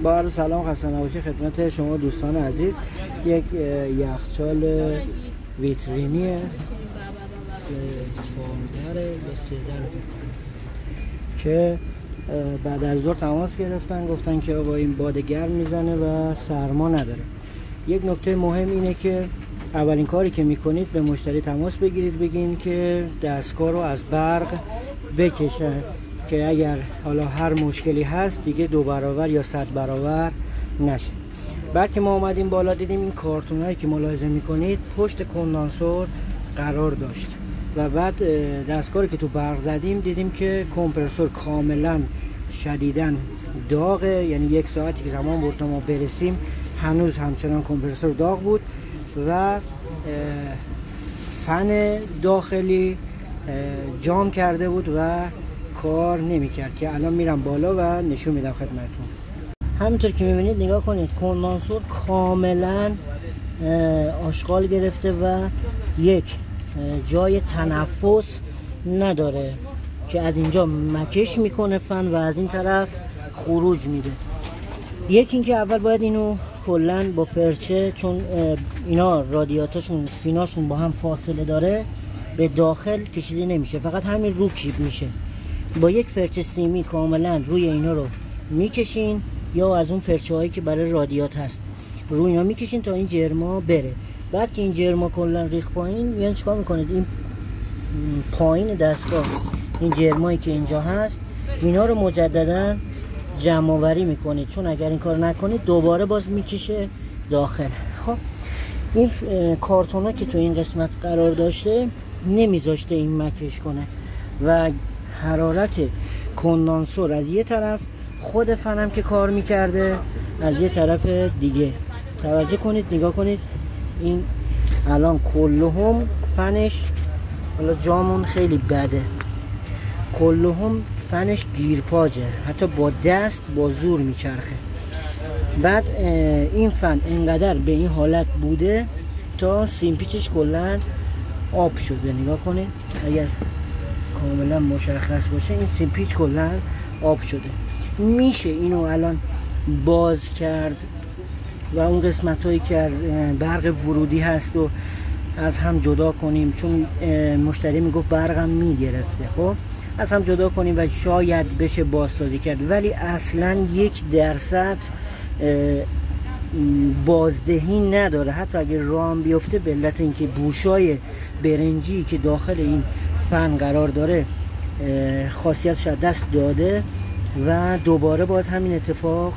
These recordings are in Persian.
با عرض سلام خسته نباشید خدمت شما دوستان عزیز. یک یخچال ویترینیه 4 یا 3 که بعد از ظهر تماس گرفتن، گفتن که آقا این باد گرم میزنه و سرما نداره. یک نکته مهم اینه که اولین کاری که میکنید به مشتری تماس بگیرید، بگین که دستگاه رو از برق بکشه که اگر حالا هر مشکلی هست دیگه 2 برابر یا 100 برابر نشه. بعد که ما اومدیم بالا دیدیم این کارتونایی که ملاحظه میکنید پشت کندانسور قرار داشت و بعد دستگاهی که تو برق زدیم دیدیم که کمپرسور کاملا شدیداً داغه، یعنی 1 ساعتی که زمان برد تا ما برسیم هنوز همچنان کمپرسور داغ بود و فن داخلی جام کرده بود و کار نمی‌کرد که الان میرم بالا و نشون میدم خدمتتون. همینطور که میبینید نگاه کنید کندانسور کاملا آشغال گرفته و یک جای تنفس نداره که از اینجا مکش میکنه فن و از این طرف خروج میده. یکی اینکه اول باید اینو کلا با فرچه، چون اینا رادیاتورشون فیناشون با هم فاصله داره، به داخل کشیده نمیشه، فقط همین رو کیپ میشه. با یک فرچه سیمی کاملا روی اینا رو میکشین یا از اون فرچه هایی که برای رادیات هست روی اینا میکشین تا این جرما بره. بعد که این جرما کلا ریخ پایین، یعنی چیکار میکنید؟ این پایین دستگاه این جرمایی که اینجا هست اینا رو مجددا جمع آوری میکنید، چون اگر این کار نکنید دوباره باز میکشه داخل. خب این کارتونا که تو این قسمت قرار داشته نمیذاشته این مکش کنه و حرارت کندانسور از یه طرف، خود فنم که کار میکرده از یه طرف دیگه. توجه کنید نگاه کنید این الان کلهم فنش، حالا جامون خیلی بده، کلهم فنش گیرپاجه، حتی با دست با زور میچرخه. بعد این فن اینقدر به این حالت بوده تا سیمپیچش کلا آب شده. نگاه کنید اگر کاملا مشخص باشه این سیمپیچ کلا آب شده. میشه اینو الان باز کرد و اون قسمت هایی که برق ورودی هست و از هم جدا کنیم، چون مشتری میگفت برقم میگرفته. خب از هم جدا کنیم و شاید بشه بازسازی کرد، ولی اصلا 1% بازدهی نداره. حتی اگر رام بیفته به علت اینکه بوشای برنجی که داخل این فن قرار داره خاصیتش از دست داده و دوباره باز همین اتفاق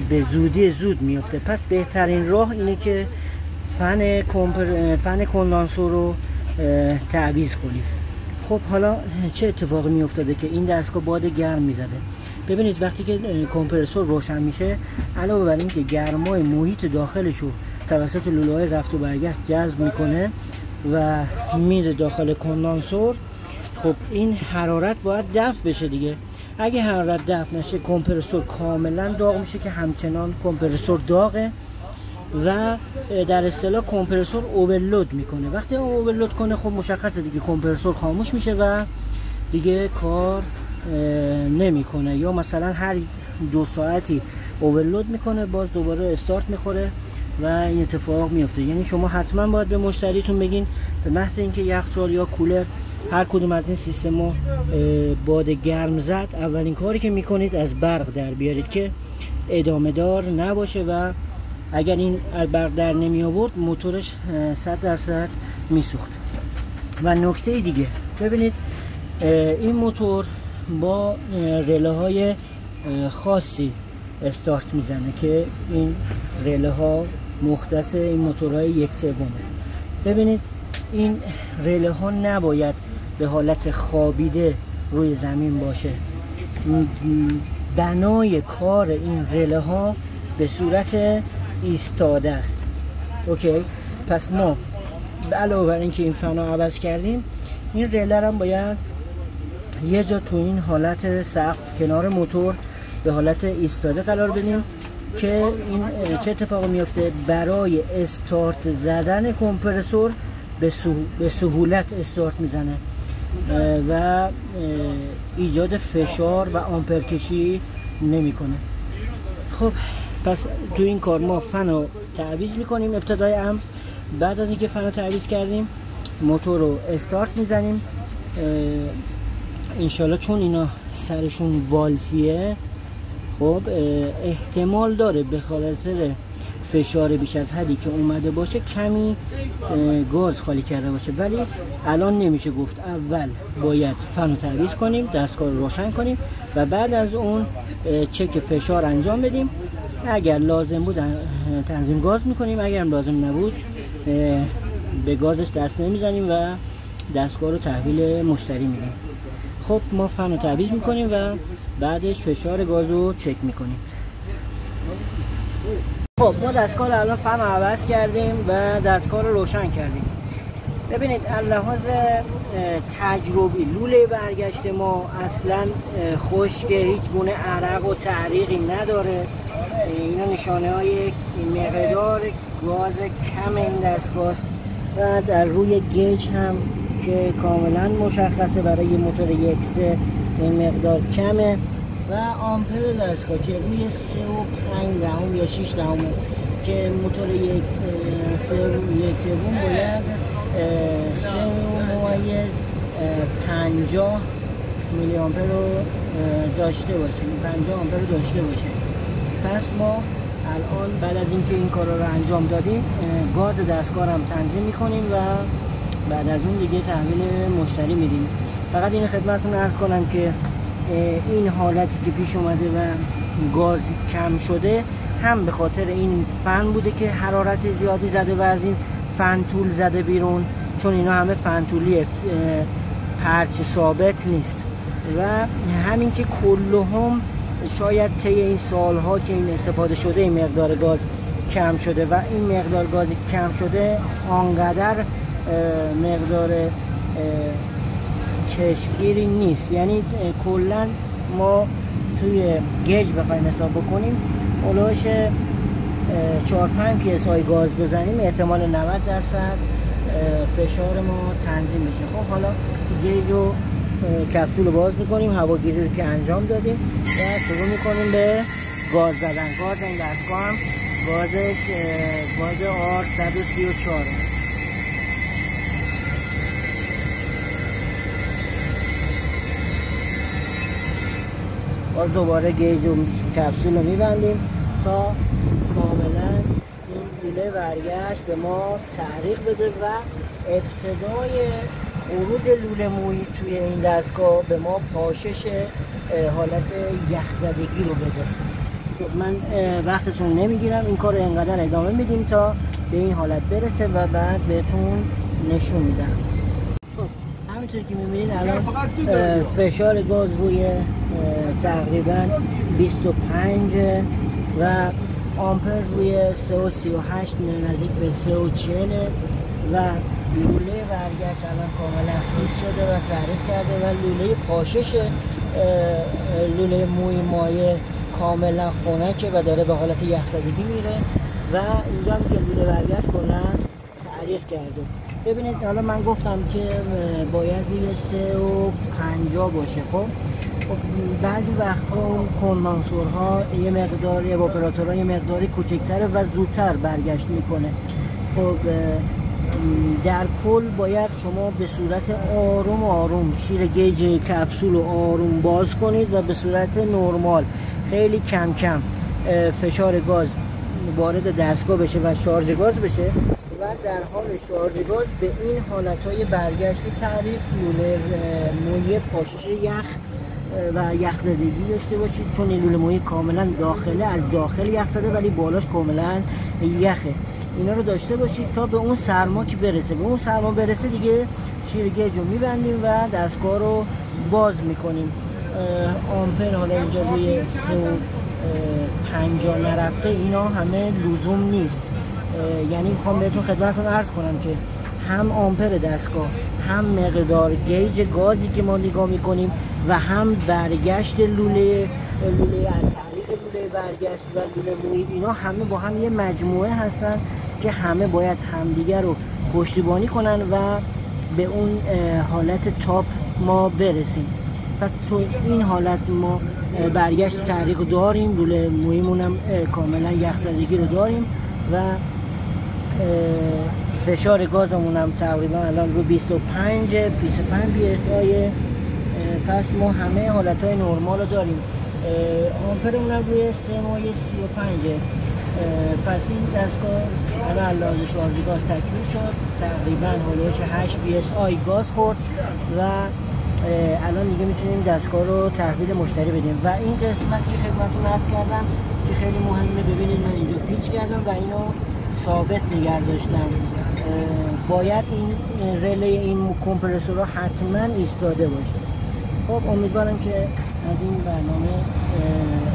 به زودی زود میفته. پس بهترین راه اینه که فن کندانسور رو تعویض کنید. خب حالا چه اتفاقی میافتاده که این دستگاه باد گرم میزده؟ ببینید وقتی که کمپرسور روشن میشه، علاوه بر این که گرمای محیط داخلش رو توسط لوله‌های رفت و برگشت جذب میکنه و میره داخل کندانسور، خب این حرارت باید دفع بشه دیگه. اگه حرارت دفع نشه کمپرسور کاملا داغ میشه که همچنان کمپرسور داغه و در اصطلاح کمپرسور اوورلود میکنه. وقتی اوورلود کنه خب مشخصه دیگه کمپرسور خاموش میشه و دیگه کار نمیکنه، یا مثلا هر 2 ساعتی اوورلود میکنه باز دوباره استارت میخوره و این اتفاق میفته. یعنی شما حتما باید به مشتریتون بگین به محض اینکه یخچال یا کولر هر کدوم از این سیستما باد گرم زد، اولین کاری که میکنید از برق در بیارید که ادامه دار نباشه و اگر این برق در نمی آورد موتورش 100% میسوخت. و نکته دیگه ببینید این موتور با رله های خاصی استارت میزنه که این رله ها مختص این موتورهای 1/3. ببینید این رله ها نباید به حالت خوابیده روی زمین باشه. بنای کار این رله ها به صورت ایستاده است. اوکی، پس ما علاوه بر اینکه این فنا عوض کردیم، این رله هم باید یه جا تو این حالت سقف کنار موتور به حالت ایستاده قرار بدیم که این چه اتفاقی میفته؟ برای استارت زدن کمپرسور به سهولت استارت میزنه و ایجاد فشار و آمپرکشی نمیکنه. خب پس تو این کار ما فن رو تعویض میکنیم ابتدای امر. بعد از اینکه فن رو تعویض کردیم موتور رو استارت میزنیم. انشالله چون اینا سرشون والفیه خب احتمال داره به خاطر فشار بیش از حدی که اومده باشه کمی گاز خالی کرده باشه، ولی الان نمیشه گفت. اول باید فن رو تعویض کنیم، دستگاه رو روشن کنیم و بعد از اون چک فشار انجام بدیم. اگر لازم بود تنظیم گاز میکنیم، اگر لازم نبود به گازش دست نمیزنیم و دستگاه رو تحویل مشتری میدیم. خب ما فن رو تعویض میکنیم و بعدش فشار گاز رو چک میکنیم. خب ما دستگاه رو الان فن رو عوض کردیم و دستگاه رو روشن کردیم. ببینید از لحاظ تجربی لوله برگشت ما اصلا خشک، هیچ گونه عرق و تعریقی نداره. اینا نشانه های مقدار گاز کم این دستگاه است و در روی گیج هم که کاملا مشخصه برای موتور 1.3 این مقدار کمه و آمپر دستگاه که روی 3.5 یا 6 دهمه که موتور 1.3 باید 3.50 میلی آمپر رو داشته باشه، 50 آمپر رو داشته باشه. پس ما الان بعد از اینکه این کارا رو انجام دادیم گاز دستگاه هم تنظیم میکنیم و بعد از اون دیگه تحویل مشتری میدیم. فقط این خدمتتون عرض کنم که این حالتی که پیش اومده و گاز کم شده هم به خاطر این فن بوده که حرارت زیادی زده و از این فن تول زده بیرون، چون اینا همه فن تولیه، پرچ ثابت نیست. و همین که کلهم شاید طی این سالها که این استفاده شده این مقدار گاز کم شده و این مقدار گازی کم شده آنقدر مقدار چشمگیری نیست. یعنی کلا ما توی گیج بخوایم حساب بکنیم اولوش 4-5 PSI گاز بزنیم احتمال 90% فشار ما تنظیم بشه. خب حالا گیج رو کپسول رو باز میکنیم، هواگیری رو که انجام دادیم و شروع میکنیم به گاز زدن. گاز این دستگاه هم گازش گاز R134. باز دوباره گیج و کپسول رو میبندیم تا کاملا این لوله برگشت به ما تعریق بده و ابتدای خروج لوله مویی توی این دستگاه به ما پاشش حالت یخزدگی رو بده. من وقتتون نمیگیرم، این کار رو اینقدر ادامه میدیم تا به این حالت برسه و بعد بهتون نشون میدم. خب همینطور که میبینید الان فشار گاز روی تقریبا 25 و آمپر روی 3.38 نزدیک به 3.40 و لوله برگشت الان کاملا خیس شده و تعریق کرده و لوله پاشش لوله موی مایع کاملا خنکه و داره به حالت یخزدگی میره و اینجا هم که لوله برگشت کلا تعریق کرده. ببینید حالا من گفتم که باید روی 3.50 باشه. خب بعضی وقتها اون کندانسورها یه مقدار اواپراتورها یه مقداری کوچکتره و زودتر برگشت میکنه. خب در کل باید شما به صورت آروم آروم شیر گیج کپسول رو آروم باز کنید و به صورت نرمال خیلی کم کم فشار گاز وارد دستگاه بشه و شارژ گاز بشه و در حال شارژ گاز به این حالتهای برگشت تعریق لوله مویه پاشش یخ و یخزدگی داشته باشید، چون این لوله مویه کاملا داخله از داخل یخ زده ولی بالاش کاملا یخه. اینا رو داشته باشید تا به اون سرما که برسه. به اون سرما برسه دیگه شیر گیج رو میبندیم و دستگاه رو باز میکنیم. آمپر حالا اینجا روی 3.50 نرفته، اینا همه لزوم نیست. یعنی میخوام بهتون خدمتتون عرض کنم که هم آمپر دستگاه هم مقدار گیج گازی که ما نگاه میکنیم و هم برگشت لوله تعریق لوله برگشت و لوله مویی، اینا همه با هم یه مجموعه هستن که همه باید همدیگر رو پشتیبانی کنن و به اون حالت تاپ ما برسیم. پس تو این حالت ما برگشت تحریک رو داریم، لوله مویمون هم کاملا یخزدگی رو داریم و فشار گازمون هم تقریبا الان رو 25 پی اس آی. پس ما همه حالتهای نرمال رو داریم. آمپرمون هم روی 3 مایه 35. پس این دستگاه الان لحاظ شارژ گاز تکمیل شد، تقریبا هولوش 8 پی اس آی گاز خورد و الان دیگه میتونیم دستگاه رو تحویل مشتری بدیم. و این قسمت که خدمتتون عرض کردم که خیلی مهمه، ببینید من اینجا پیچ کردم و اینو ثابت نگه داشتم. باید این رله این کمپرسور رو حتما ایستاده باشه. خب امیدوارم که از این برنامه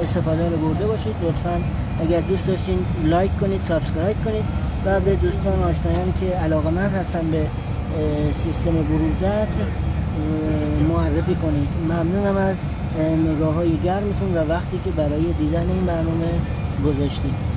استفاده رو برده باشید. لطفاً اگر دوست داشتین لایک کنید، سابسکرایب کنید و به دوستان آشنایانی که علاقه‌مند هستن به سیستم برودت معرفی کنید. ممنونم از نگاه‌های گرمتون و وقتی که برای دیدن این برنامه گذاشتید.